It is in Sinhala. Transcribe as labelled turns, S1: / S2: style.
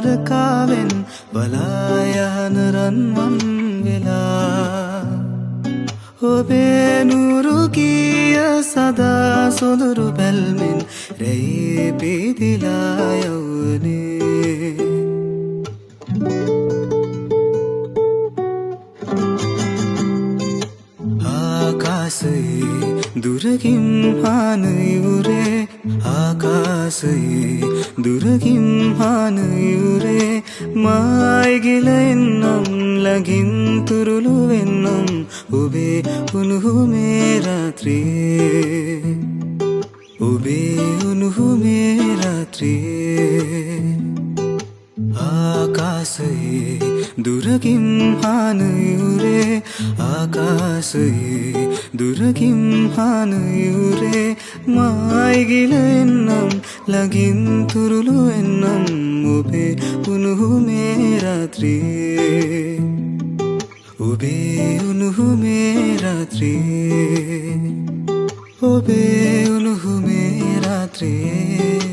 S1: තාරකාවෙන් බලා යන රන්වන් වෙලා ඔබේ නුරු කිය සදා සොඳුරු බැල්මෙන් රැයේ පිදිලා යවුනේ ආකාශයේ දුරකින් හාන ඉවුරේ ආකාශයේ දුරකින් හාන ඉවුරේ මායි ගිලෙන්නම් ළඟින් තුරුළු වෙන්නම් ඔබේ උණුහුමේ රාත්‍රියේ ඔබේ උණුහුමේ රාත්‍රියේ ආකාශයේ දුරකින් හාන ඉවුරේ ආකාශයේ දුරකින් හාන ඉවුරේ මායි ගිලෙන්නම් ළඟින් තුරුළු වෙන්නම් ඔබේ උණුහුමේ රාත්‍රියේ ඔබේ උණුහුමේ රාත්‍රියේ ඔබේ උණුහුමේ රාත්‍රියේ